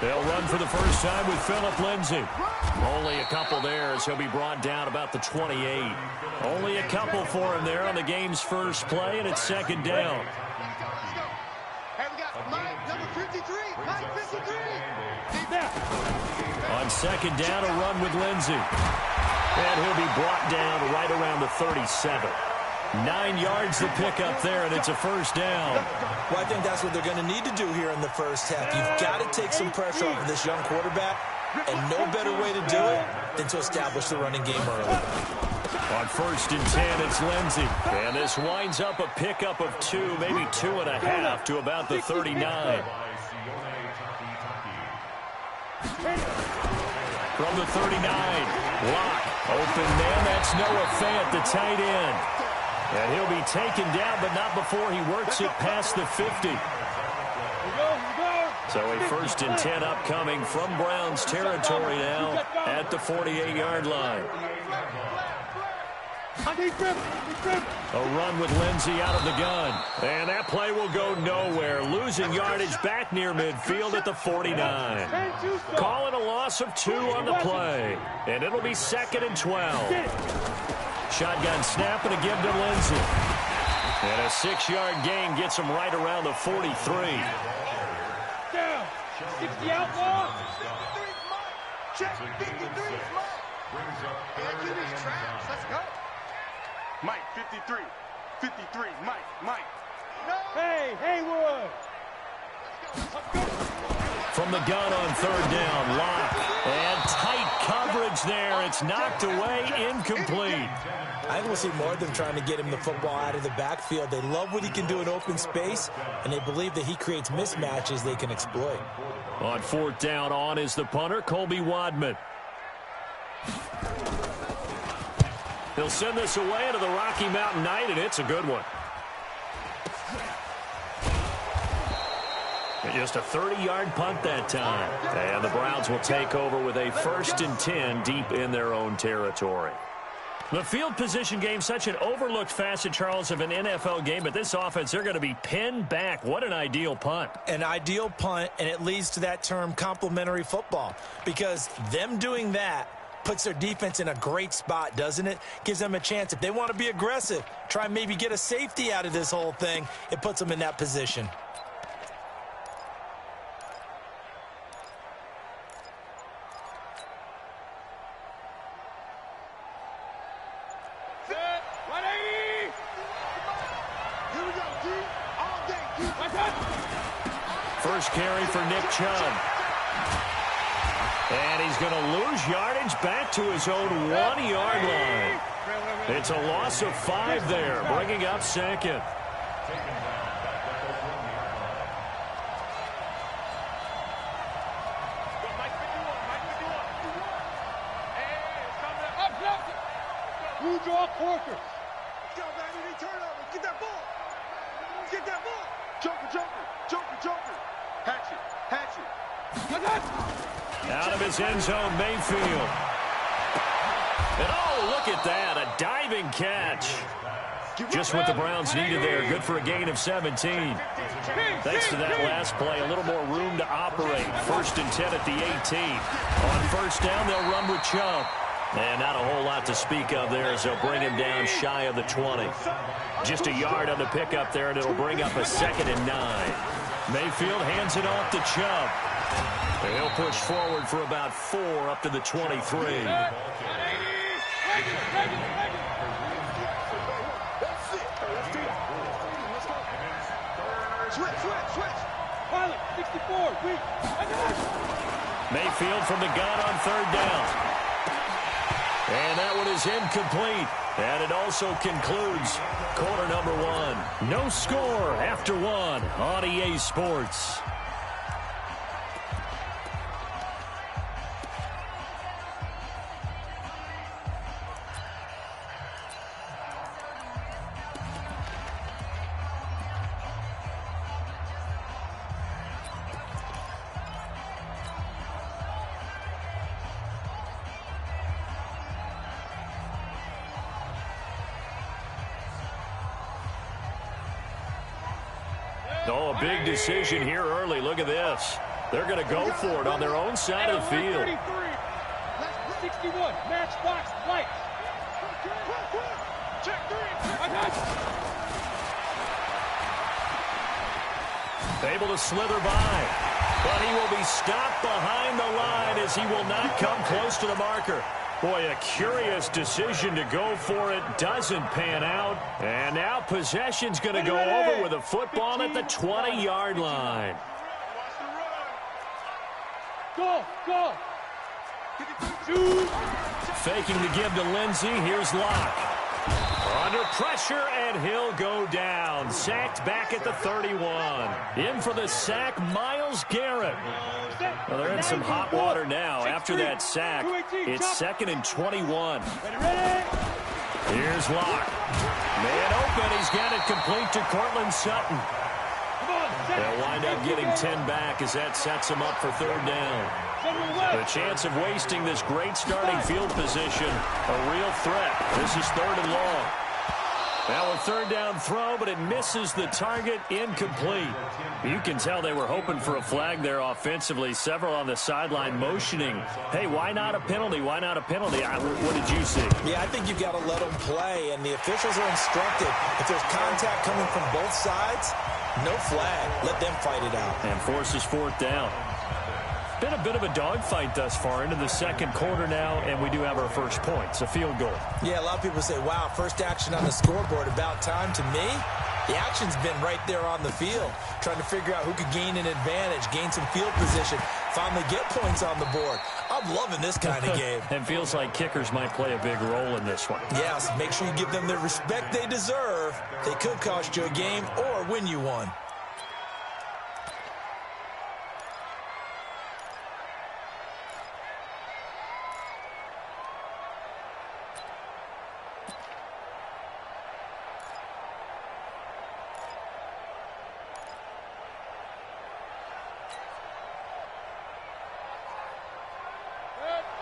They'll run for the first time with Phillip Lindsay. Only a couple there as he'll be brought down about the 28. Only a couple for him there on the game's first play, and it's second down. Hey, we got Mike, number 53. Mike, 53. On second down, a run with Lindsay. And he'll be brought down right around the 37. 9 yards to pick up there, and it's a first down. Well, I think that's what they're going to need to do here in the first half. You've got to take some pressure off of this young quarterback, and no better way to do it than to establish the running game early. On first and 10, it's Lindsay. And this winds up a pickup of 2, maybe 2.5 to about the 39. From the 39, Locke, open man, that's Noah Fant, the tight end. And he'll be taken down, but not before he works it past the 50. So a first and 10 upcoming from Browns territory now at the 48-yard line. A run with Lindsay out of the gun. And that play will go nowhere. Losing yardage back near midfield at the 49. Calling a loss of 2 on the play. And it'll be second and 12. Shotgun snap and a give to Lindsay. And a 6-yard gain gets him right around the 43. Down. 60 out ball. 53 is Mike. Check. 53 is Mike. And QB's traps. Let's go. Mike, 53. 53. Mike. No. Hey, Haywood. Let's go. From the gun on third down, Locke. And tight coverage there. It's knocked away, incomplete. I think we'll see more of them trying to get him the football out of the backfield. They love what he can do in open space, and they believe that he creates mismatches they can exploit. On fourth down, on is the punter, Colby Wadman. He'll send this away into the Rocky Mountain Night, and it's a good one. Just a 30-yard punt that time. And the Browns will take over with a first and 10 deep in their own territory. The field position game, such an overlooked facet, Charles, of an NFL game, but this offense, they're going to be pinned back. What an ideal punt. An ideal punt, and it leads to that term complementary football, because them doing that puts their defense in a great spot, doesn't it? Gives them a chance. If they want to be aggressive, try and maybe get a safety out of this whole thing, it puts them in that position. First carry for Nick Chubb. And he's going to lose yardage back to his own 1-yard line. It's a loss of 5 there, bringing up second. Who draw Corker? Go, baby, turnover. Get that ball. Get that ball. Joker. Hatchet. Out of his end zone, Mayfield. And oh, look at that, a diving catch. Just what the Browns needed there. Good for a gain of 17. Thanks to that last play, a little more room to operate. First and 10 at the 18. On first down, they'll run with Chubb. And not a whole lot to speak of there as they'll bring him down shy of the 20. Just a yard on the pickup there, and it'll bring up a second and 9. Mayfield hands it off to Chubb. And he'll push forward for about 4 up to the 23. Switch. Pilot, 64. Mayfield from the gun on third down. And that one is incomplete. And it also concludes quarter number 1. No score after 1 on EA Sports. Oh, a big decision here early. Look at this. They're going to go for it on their own side of the field. 61, matchbox, lights. Check 3. Able to slither by. But he will be stopped behind the line as he will not come close to the marker. Boy, a curious decision to go for it. Doesn't pan out. And now possession's going to go over with a football at the 20-yard line. Go, go. Faking the give to Lindsey. Here's Locke. Under pressure, and he'll go down. Sacked back at the 31. In for the sack, Myles Garrett. Well, they're in some hot water now. After that sack, it's 2nd and 21. Here's Locke. Man open. He's got it complete to Cortland Sutton. They'll wind up getting 10 back as that sets them up for 3rd down. The chance of wasting this great starting field position, a real threat. This is 3rd and long. Now a 3rd down throw, but it misses the target, incomplete. You can tell they were hoping for a flag there offensively. Several on the sideline motioning, hey, why not a penalty? Why not a penalty? What did you see? Yeah, I think you've got to let them play, and the officials are instructed. If there's contact coming from both sides, no flag. Let them fight it out. And forces 4th down. Been a bit of a dogfight thus far into the 2nd quarter now, and we do have our first point. It's a field goal. Yeah, a lot of people say, wow, first action on the scoreboard, about time. To me, the action's been right there on the field, trying to figure out who could gain an advantage, gain some field position, finally get points on the board. I'm loving this kind of game. It feels like kickers might play a big role in this one. Yes, make sure you give them the respect they deserve. They could cost you a game or win you one.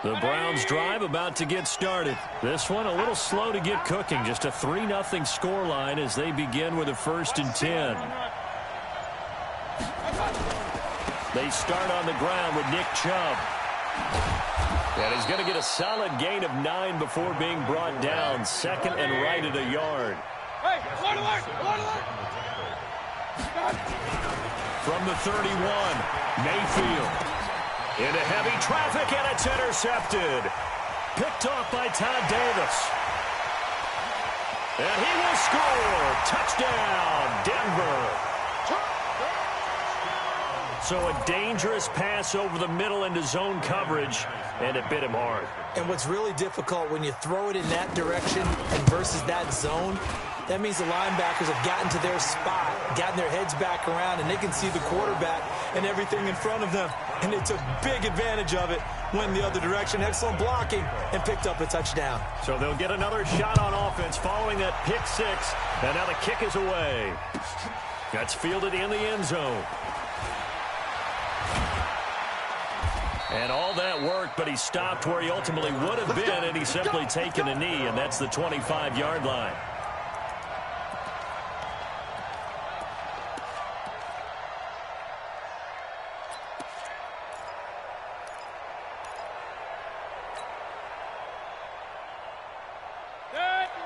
The Browns drive about to get started. This one a little slow to get cooking. Just a 3-0 scoreline as they begin with a 1st and 10. They start on the ground with Nick Chubb. And he's going to get a solid gain of 9 before being brought down. 2nd and right at a yard. From the 31, Mayfield. Into heavy traffic, and it's intercepted. Picked off by Todd Davis. And he will score. Touchdown, Denver. So a dangerous pass over the middle into zone coverage, and it bit him hard. And what's really difficult when you throw it in that direction and versus that zone, that means the linebackers have gotten to their spot, gotten their heads back around, and they can see the quarterback and everything in front of them. And they took big advantage of it, went the other direction, excellent blocking, and picked up a touchdown. So they'll get another shot on offense following that pick 6, and now the kick is away. That's fielded in the end zone. And all that worked, but he stopped where he ultimately would have been, and he's simply taken a knee, and that's the 25-yard line.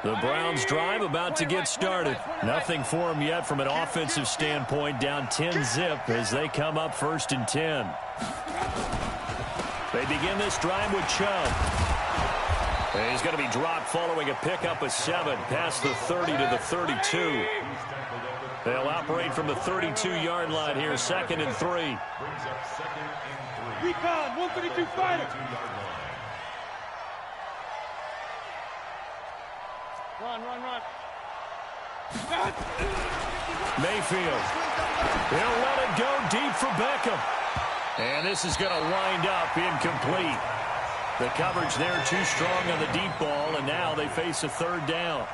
The Browns drive about to get started. Nothing for them yet from an offensive standpoint. Down 10-zip as they come up 1st and 10. They begin this drive with Chubb. And he's going to be dropped following a pickup of 7 past the 30 to the 32. They'll operate from the 32-yard line here, 2nd and 3. Recon, 132 fighter. Run. Mayfield. He'll let it go deep for Beckham. And this is going to wind up incomplete. The coverage there too strong on the deep ball, and now they face a 3rd down.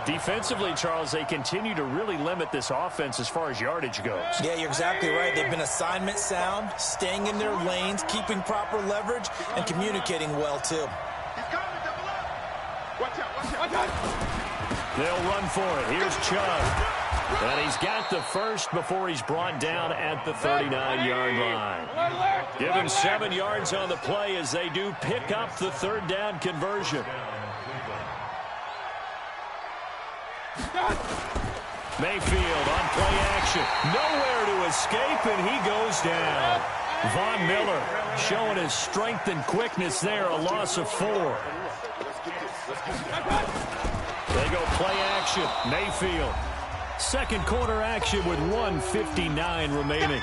Defensively, Charles, they continue to really limit this offense as far as yardage goes. Yeah, you're exactly right. They've been assignment sound, staying in their lanes, keeping proper leverage, and communicating well, too. Watch out. They'll run for it. Here's Chubb. And he's got the first before he's brought down at the 39-yard line. Give him 7 yards on the play as they do pick up the third down conversion. Mayfield on play action. Nowhere to escape, and he goes down. Von Miller showing his strength and quickness there, a loss of 4. They go play action. Mayfield. Second quarter action with 1:59 remaining.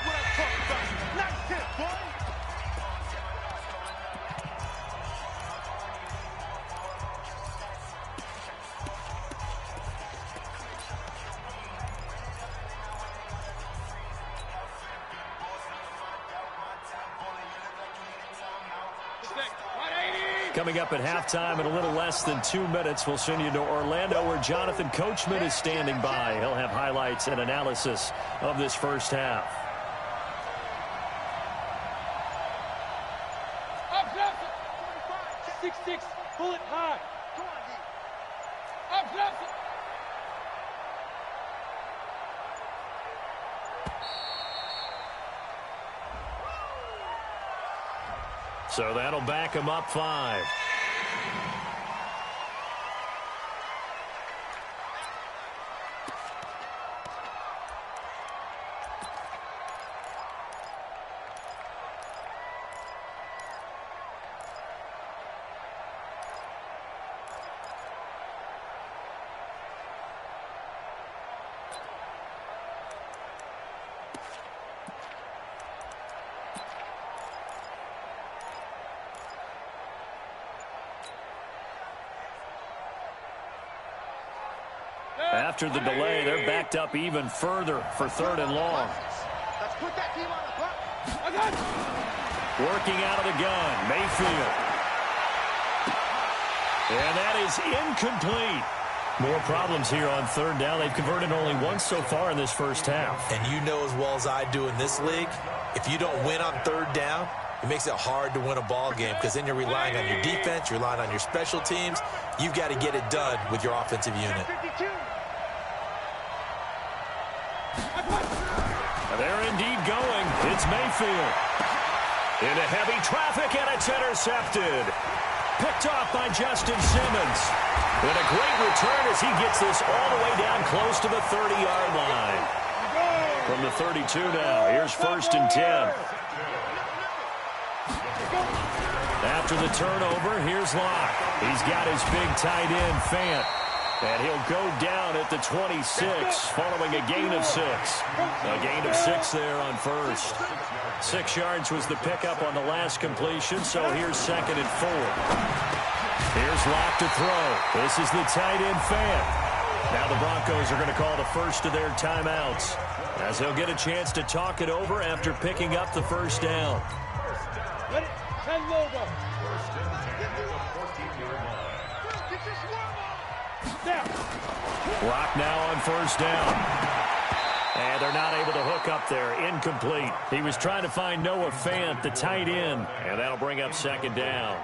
Coming up at halftime in a little less than 2 minutes, we'll send you to Orlando where Jonathan Coachman is standing by. He'll have highlights and analysis of this first half. Up, 6-6, pull it high. Up, So that'll back him up 5. After the delay, they're backed up even further for 3rd and long. Let's put that team on the clock. Working out of the gun, Mayfield. And that is incomplete. More problems here on 3rd down. They've converted only once so far in this first half. And you know as well as I do in this league, if you don't win on 3rd down, it makes it hard to win a ball game because then you're relying on your defense, you're relying on your special teams. You've got to get it done with your offensive unit. They're indeed going. It's Mayfield. Into heavy traffic, and it's intercepted. Picked off by Justin Simmons. And a great return as he gets this all the way down close to the 30-yard line. From the 32 now, here's 1st and 10. After the turnover, here's Locke. He's got his big tight end, Fant. And he'll go down at the 26 following a gain of 6. A gain of 6 there on 1st. 6 yards was the pickup on the last completion, so here's 2nd and 4. Here's Locke to throw. This is the tight end, Fant. Now the Broncos are going to call the first of their timeouts as he'll get a chance to talk it over after picking up the 1st down. Let it 10 logo. Rock now on 1st down. And they're not able to hook up there. Incomplete. He was trying to find Noah Fant, the tight end. And that'll bring up 2nd down.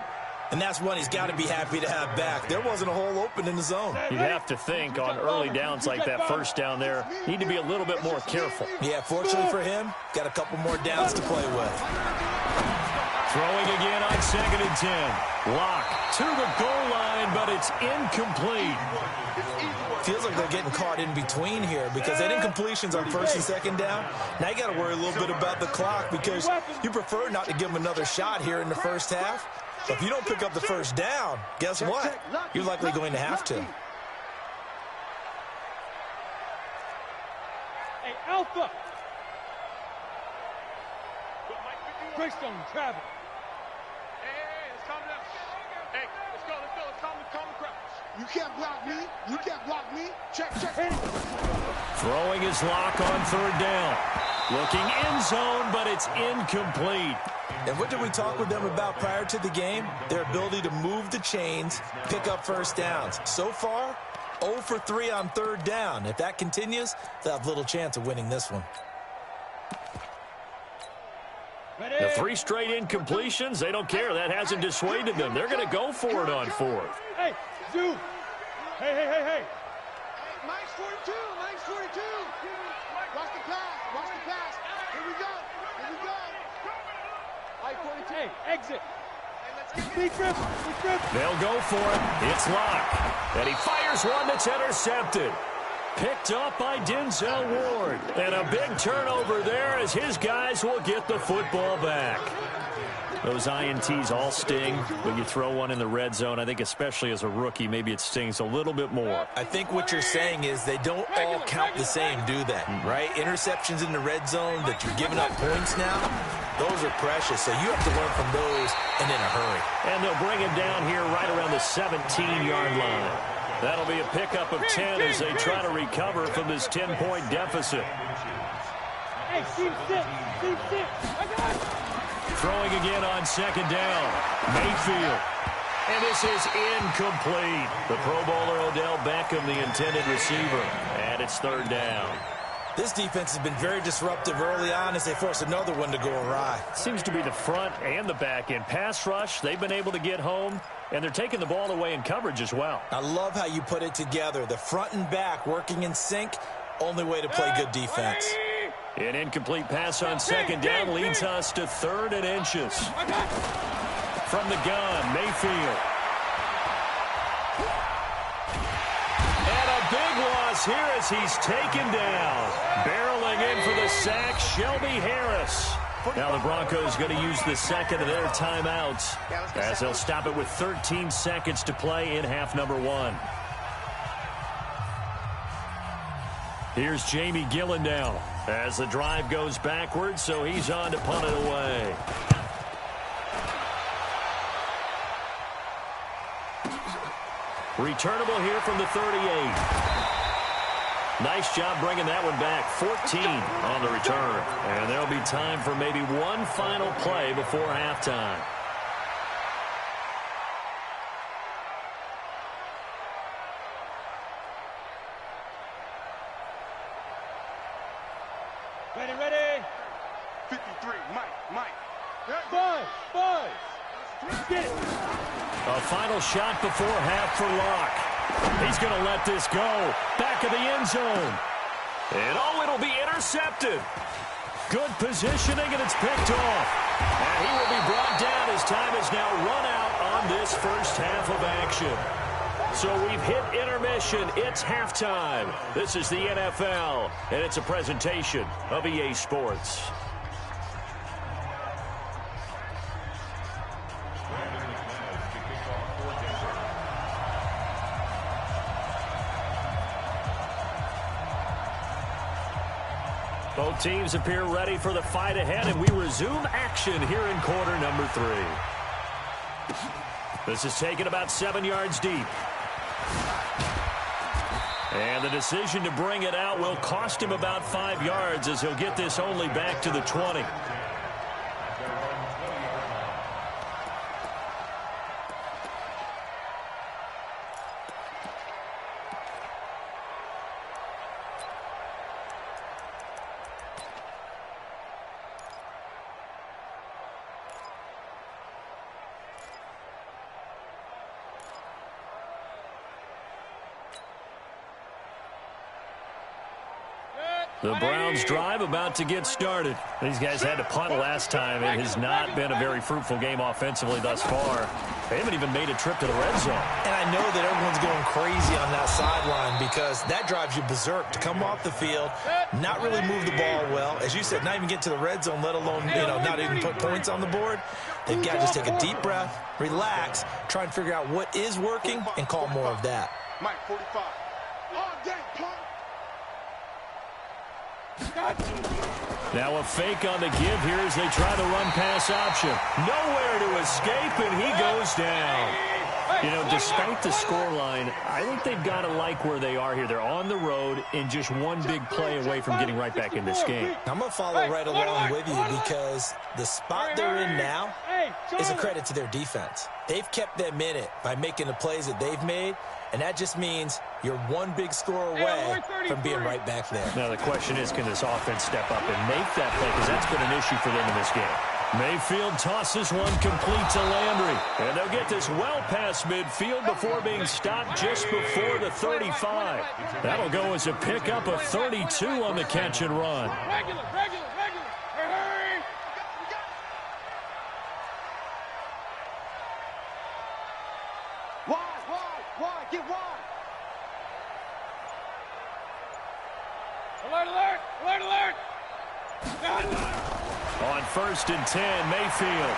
And that's one he's got to be happy to have back. There wasn't a hole open in the zone. You'd have to think on early downs like that 1st down there, need to be a little bit more careful. Yeah, fortunately for him, got a couple more downs to play with. Throwing again on 2nd and 10. Locke to the goal line, but it's incomplete. Feels like they're getting caught in between here because they did incompletions on 1st and 2nd down. Now you got to worry a little bit about the clock because you prefer not to give them another shot here in the 1st half. But if you don't pick up the 1st down, guess what? You're likely going to have to. Hey, Alpha. Greystone, Travis. Hey, let's calm down. Hey, let's go. Let's calm the crowd. You can't block me. You can't block me. Check. Throwing his Locke on 3rd down. Looking end zone, but it's incomplete. And what did we talk with them about prior to the game? Their ability to move the chains, pick up 1st downs. So far, 0 for 3 on 3rd down. If that continues, they'll have little chance of winning this one. The 3 straight incompletions, they don't care. That hasn't dissuaded them. They're going to go for it on 4th. Hey, Zoo. Hey. Mike's 42. Mike's 42. Watch the pass. Watch the pass. Here we go. Here we go. Mike 42. Hey, exit. Speed trip. They'll go for it. It's Locke. And he fires one that's intercepted. Picked up by Denzel Ward. And a big turnover there as his guys will get the football back. Those INTs all sting, but you throw one in the red zone. I think especially as a rookie, maybe it stings a little bit more. I think what you're saying is they don't all count the same, do they? Right? Interceptions in the red zone that you're giving up points now, those are precious. So you have to learn from those and in a hurry. And they'll bring him down here right around the 17-yard line. That'll be a pickup of 10 as they try to recover from this 10-point deficit. Hey, team six. I got it. Throwing again on second down. Mayfield. And this is incomplete. The Pro Bowler Odell Beckham, the intended receiver. And it's third down. This defense has been very disruptive early on as they force another one to go awry. Seems to be the front and the back end. Pass rush, they've been able to get home, and they're taking the ball away in coverage as well. I love how you put it together. The front and back working in sync, only way to play good defense. An incomplete pass on second down leads us to 3rd and inches. From the gun, Mayfield. And a big loss here as he's taken down. Barreling in for the sack, Shelby Harris. Now the Broncos going to use the second of their timeouts as they'll stop it with 13 seconds to play in half number 1. Here's Jamie Gillen now as the drive goes backwards, so he's on to punt it away. Returnable here from the 38. Nice job bringing that one back. 14 on the return. And there'll be time for maybe one final play before halftime. Ready. 53. Mike. Buzz. Get it. A final shot before half for Locke. He's going to let this go. Back of the end zone. And it'll be intercepted. Good positioning, and it's picked off. And he will be brought down as time has now run out on this first half of action. So we've hit intermission. It's halftime. This is the NFL, and it's a presentation of EA Sports. Both teams appear ready for the fight ahead, and we resume action here in quarter number 3. This is taken about 7 yards deep. And the decision to bring it out will cost him about 5 yards as he'll get this only back to the 20. The Browns drive about to get started. These guys had to punt last time. It has not been a very fruitful game offensively thus far. They haven't even made a trip to the red zone. And I know that everyone's going crazy on that sideline because that drives you berserk to come off the field, not really move the ball well. As you said, not even get to the red zone, let alone, not even put points on the board. They've got to just take a deep breath, relax, try and figure out what is working and call more of that. Mike 45. All day, punk. Now a fake on the give here as they try the run-pass option. Nowhere to escape, and he goes down. Despite the scoreline, I think they've got to like where they are here. They're on the road and just one big play away from getting right back in this game. I'm going to follow right along with you because the spot they're in now is a credit to their defense. They've kept them in it by making the plays that they've made, and that just means you're one big score away from being right back there. Now the question is, can this offense step up and make that play? Because that's been an issue for them in this game. Mayfield tosses one complete to Landry. And they'll get this well past midfield before being stopped just before the 35. That'll go as a pickup of 32 on the catch and run. Regular. Hurry. Wide. Get wide. Alert. On 1st and 10, Mayfield.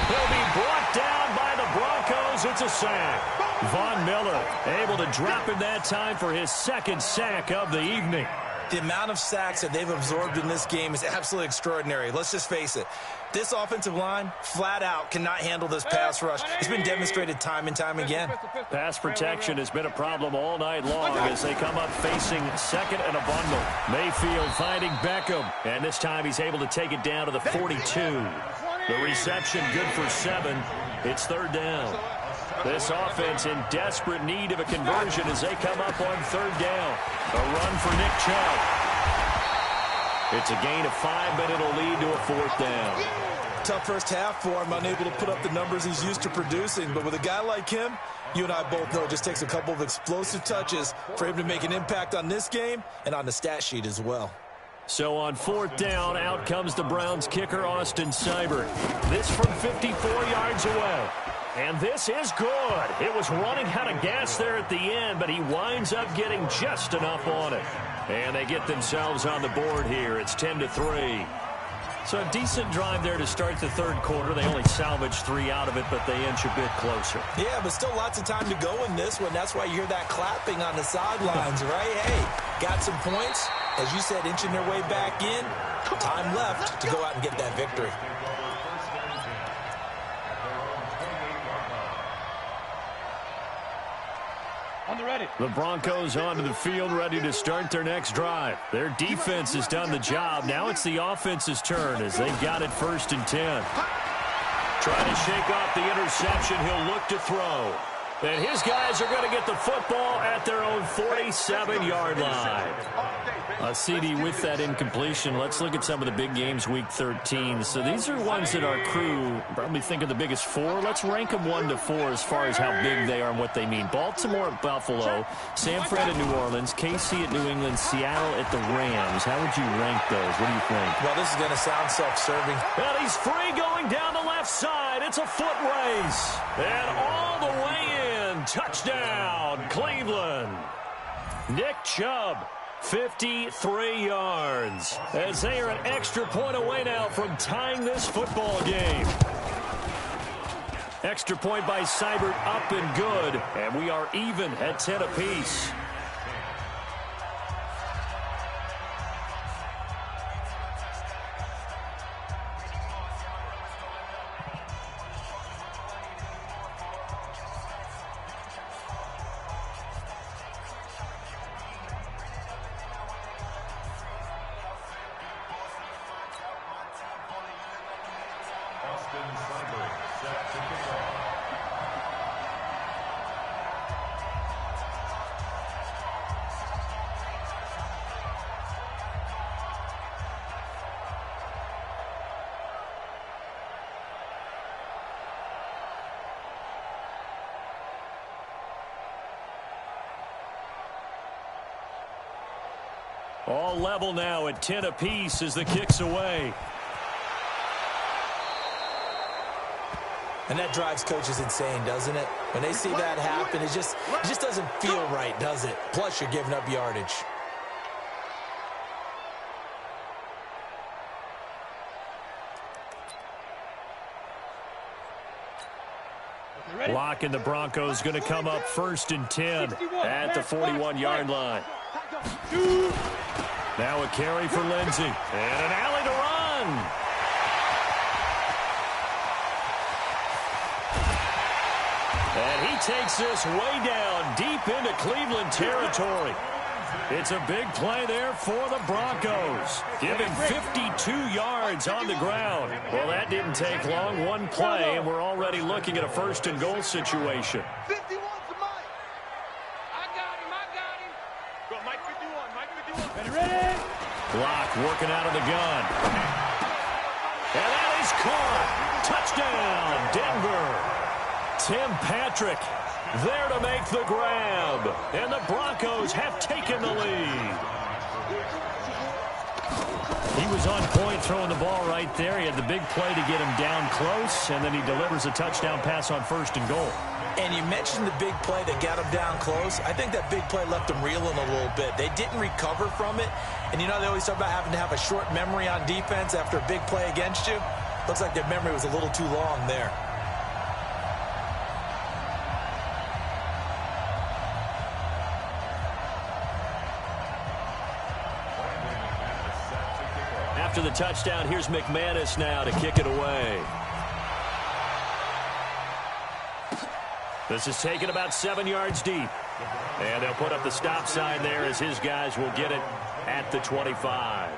He'll be brought down by the Broncos. It's a sack. Von Miller able to drop in that time for his 2nd sack of the evening. The amount of sacks that they've absorbed in this game is absolutely extraordinary. Let's just face it. This offensive line, flat out, cannot handle this pass rush. It's been demonstrated time and time again. Pass protection has been a problem all night long as they come up facing 2nd and a bundle. Mayfield finding Beckham, and this time he's able to take it down to the 42. The reception good for 7. It's 3rd down. This offense in desperate need of a conversion as they come up on 3rd down. A run for Nick Chubb. It's a gain of 5, but it'll lead to a 4th down. Tough first half for him, unable to put up the numbers he's used to producing. But with a guy like him, you and I both know it just takes a couple of explosive touches for him to make an impact on this game and on the stat sheet as well. So on 4th down, out comes the Browns kicker, Austin Seibert. This from 54 yards away. And this is good. It was running out of gas there at the end, but he winds up getting just enough on it. And they get themselves on the board here. It's 10-3. So a decent drive there to start the 3rd quarter. They only salvaged 3 out of it, but they inch a bit closer. Yeah, but still lots of time to go in this one. That's why you hear that clapping on the sidelines, right? Hey, got some points. As you said, inching their way back in. Time left to go out and get that victory. The Broncos onto the field, ready to start their next drive. Their defense has done the job. Now it's the offense's turn as they've got it 1st and 10. Trying to shake off the interception. He'll look to throw. And his guys are going to get the football at their own 47-yard line. A CD with that incompletion. Let's look at some of the big games week 13. So these are ones that our crew probably think of the biggest 4. Let's rank them 1 to 4 as far as how big they are and what they mean. Baltimore at Buffalo, San Fran at New Orleans, KC at New England, Seattle at the Rams. How would you rank those? What do you think? Well, this is going to sound self-serving. And he's free going down the left side. It's a foot race. And all the way in. Touchdown, Cleveland. Nick Chubb. 53 yards as they are an extra point away now from tying this football game. Extra point by Seibert up and good, and we are even at 10 apiece. All level now at 10 apiece as the kick's away. And that drives coaches insane, doesn't it? When they see that happen, it just doesn't feel right, does it? Plus, you're giving up yardage. Block, and the Broncos going to come up 1st and 10 at the 41-yard line. Now a carry for Lindsey. And an alley to run. And he takes this way down deep into Cleveland territory. It's a big play there for the Broncos. Give him 52 yards on the ground. Well, that didn't take long. One play, and we're already looking at a 1st and goal situation. 51 to Mike. I got him. Go, Mike 51. Ready? Block working out of the gun. Touchdown, Denver. Tim Patrick there to make the grab. And the Broncos have taken the lead. He was on point throwing the ball right there. He had the big play to get him down close, and then he delivers a touchdown pass on 1st and goal. And you mentioned the big play that got him down close. I think that big play left him reeling a little bit. They didn't recover from it. And you know, they always talk about having to have a short memory on defense after a big play against you. Looks like their memory was a little too long there. After the touchdown, here's McManus now to kick it away. This is taken about 7 yards deep. And they'll put up the stop sign there as his guys will get it at the 25.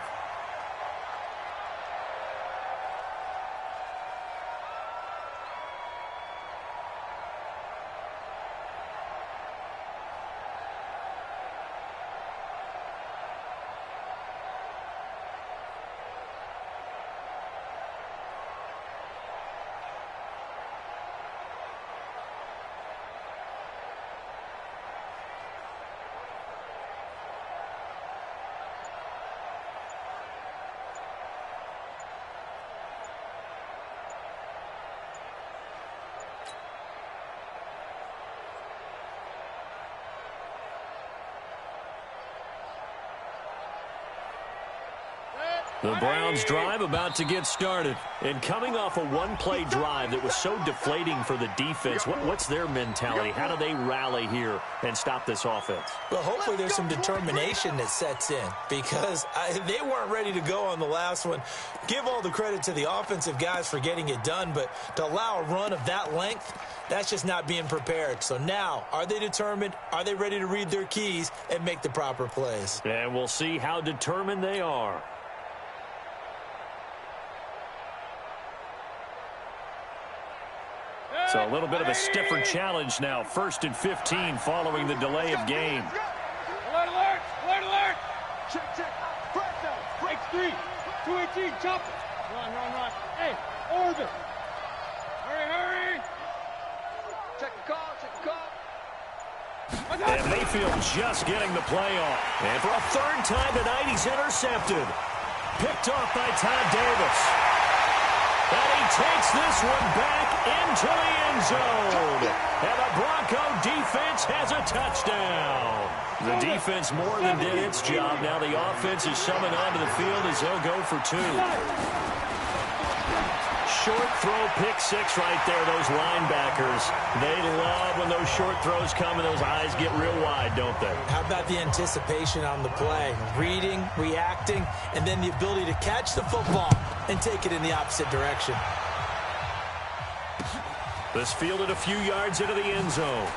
The Browns drive about to get started. And coming off a one-play drive that was so deflating for the defense, what's their mentality? How do they rally here and stop this offense? Well, hopefully there's some determination that sets in because they weren't ready to go on the last one. Give all the credit to the offensive guys for getting it done, but to allow a run of that length, that's just not being prepared. So now, are they determined? Are they ready to read their keys and make the proper plays? And we'll see how determined they are. So a little bit of a stiffer challenge now. 1st and 15 following the delay of game. Alert, alert, alert, alert. Check, check. X3, 218, chop it. Run. Hey, order. Hurry. Check the call. And Mayfield just getting the play off. And for a 3rd time tonight, he's intercepted. Picked off by Todd Davis. And he takes this one back into the end zone. And the Bronco defense has a touchdown. The defense more than did its job. Now the offense is summoned onto the field as they'll go for 2. Short throw, pick 6 right there, those linebackers. They love when those short throws come and those eyes get real wide, don't they? How about the anticipation on the play? Reading, reacting, and then the ability to catch the football and take it in the opposite direction. This fielded a few yards into the end zone.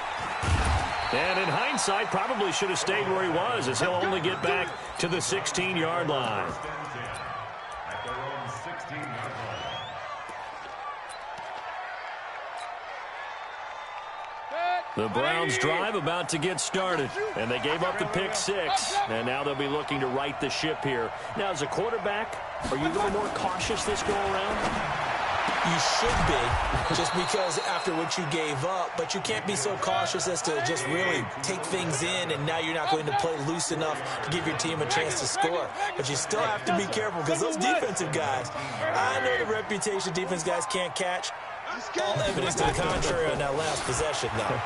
And in hindsight, probably should have stayed where he was as he'll only get back to the 16-yard line. The Browns drive about to get started, and they gave up the pick 6, and now they'll be looking to right the ship here. Now, as a quarterback, are you a little more cautious this go around? You should be, just because after what you gave up, but you can't be so cautious as to just really take things in, and now you're not going to play loose enough to give your team a chance to score. But you still have to be careful because those defensive guys, I know the reputation defense guys can't catch. All evidence to the contrary on that last possession, though.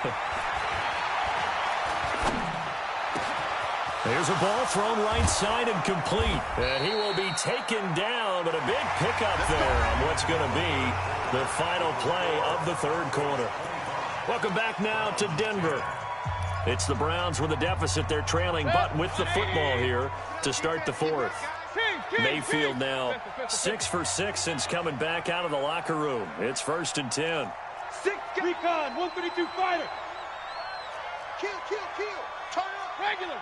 There's a ball thrown right side and complete. And he will be taken down, but a big pickup there on what's going to be the final play of the 3rd quarter. Welcome back now to Denver. It's the Browns with a deficit. They're trailing, but with the football here to start the 4th. Mayfield now 6 for 6 since coming back out of the locker room. It's 1st and 10. Recon, 132 fighter. Kill. Turn up. Regular.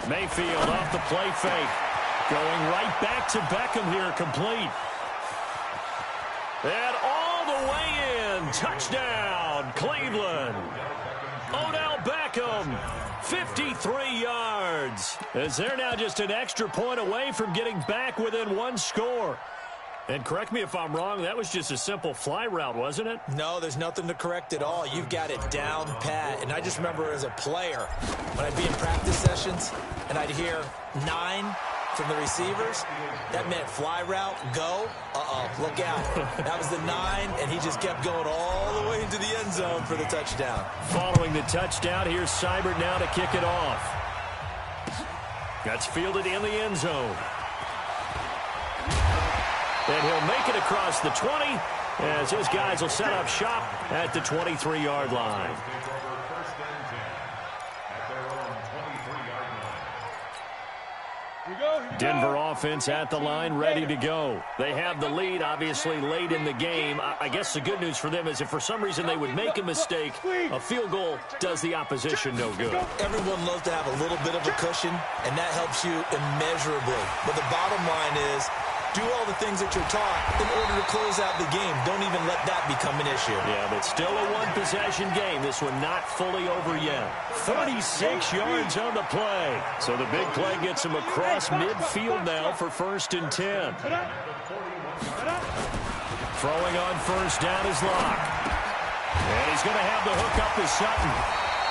Mayfield off the play fake. Going right back to Beckham here, complete. And all the way in. Touchdown, Cleveland. Odell Beckham, 53 yards, as they're now just an extra point away from getting back within one score. And correct me if I'm wrong, that was just a simple fly route, wasn't it? No, there's nothing to correct at all. You've got it down pat. And I just remember as a player, when I'd be in practice sessions and I'd hear 9 from the receivers, that meant fly route, go, look out. That was the 9, and he just kept going all the way into the end zone for the touchdown. Following the touchdown, here's Seibert now to kick it off. That's fielded in the end zone. And he'll make it across the 20 as his guys will set up shop at the 23-yard line. Denver offense at the line, ready to go. They have the lead, obviously, late in the game. I guess the good news for them is if for some reason they would make a mistake, a field goal does the opposition no good. Everyone loves to have a little bit of a cushion, and that helps you immeasurably. But the bottom line is, do all the things that you're taught in order to close out the game. Don't even let that become an issue. Yeah, but still a one-possession game. This one not fully over yet. 36 yards on the play. So the big play gets him across midfield now for 1st and 10. Throwing on first down is Locke. And he's going to have the hook up to Sutton.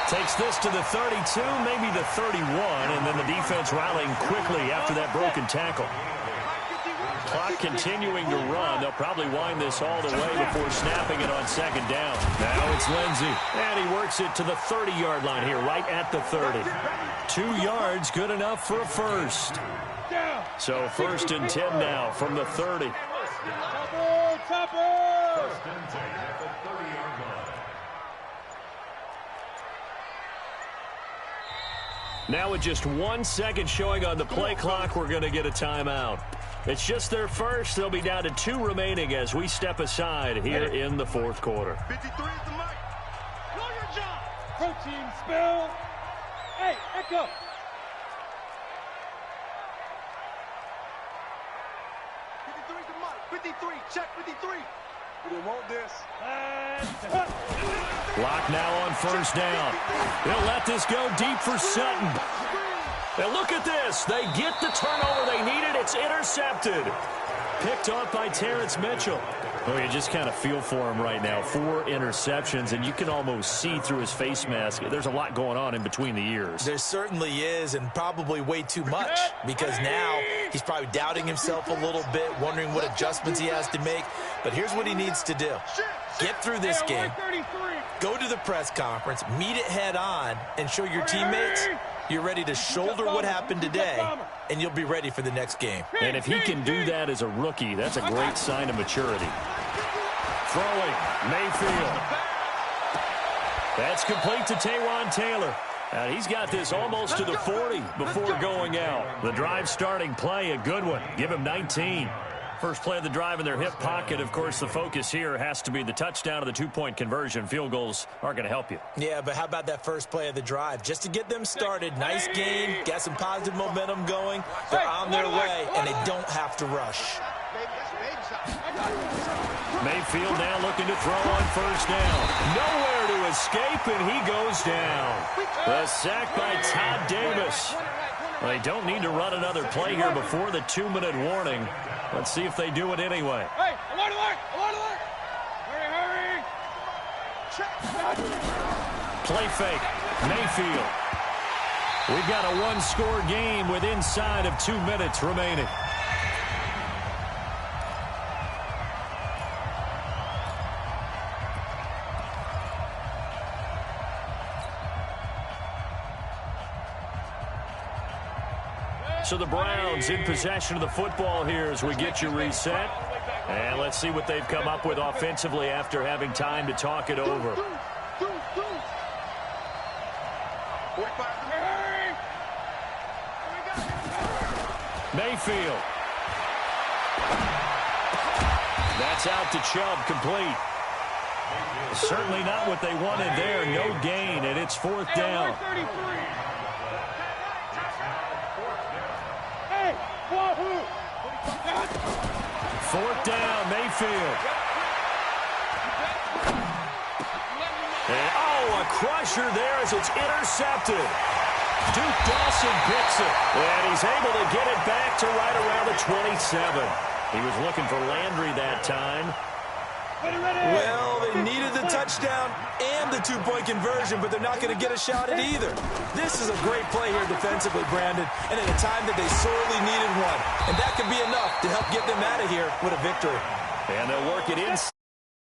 Takes this to the 32, maybe the 31, and then the defense rallying quickly after that broken tackle. Clock continuing to run. They'll probably wind this all the way before snapping it on 2nd down. Now it's Lindsey. And he works it to the 30-yard line here, right at the 30. 2 yards, good enough for a first. So 1st and 10 now from the 30. Now with just 1 second showing on the play clock, we're going to get a timeout. It's just their first. They'll be down to 2 remaining as we step aside here in the 4th quarter. 53 is the mic. Know your job. Protein spill. Hey, Echo. 53 is the mic. 53. Check 53. We didn't want this. Lock now on first down. They'll let this go deep for Sutton. And look at this. They get the turnover they needed. It's intercepted. Picked off by Terrence Mitchell. Oh, you just kind of feel for him right now. 4 interceptions, and you can almost see through his face mask. There's a lot going on in between the ears. There certainly is, and probably way too much, because now he's probably doubting himself a little bit, wondering what adjustments he has to make. But here's what he needs to do. Get through this game, go to the press conference, meet it head on, and show your teammates you're ready to shoulder what happened today, and you'll be ready for the next game. And if he can do that as a rookie, that's a great sign of maturity. Throwing, Mayfield. That's complete to Taywan Taylor. And he's got this almost to the 40 before going out. The drive starting play, a good one. Give him 19. First play of the drive in their hip pocket. Of course, the focus here has to be the touchdown of the 2-point conversion. Field goals aren't going to help you. Yeah, but how about that first play of the drive? Just to get them started, nice gain, got some positive momentum going. They're on their way, and they don't have to rush. Mayfield now looking to throw on first down. Nowhere to escape, and he goes down. The sack by Todd Davis. Well, they don't need to run another play here before the 2-minute warning. Let's see if they do it anyway. Hey, alert, alert, alert, alert. Hurry, hurry. Play fake. Mayfield. We've got a 1-score game with inside of 2 minutes remaining. So the Browns in possession of the football here as we get you reset. And let's see what they've come up with offensively after having time to talk it over. Mayfield. That's out to Chubb, complete. Certainly not what they wanted there. No gain, and it's 4th down. Fourth down, Mayfield. And, a crusher there as it's intercepted. Duke Dawson picks it. And he's able to get it back to right around the 27. He was looking for Landry that time. Well, they needed the touchdown and the two-point conversion, but they're not going to get a shot at either. This is a great play here defensively, Brandon, and at a time that they sorely needed one. And that could be enough to help get them out of here with a victory. And they'll work it inside.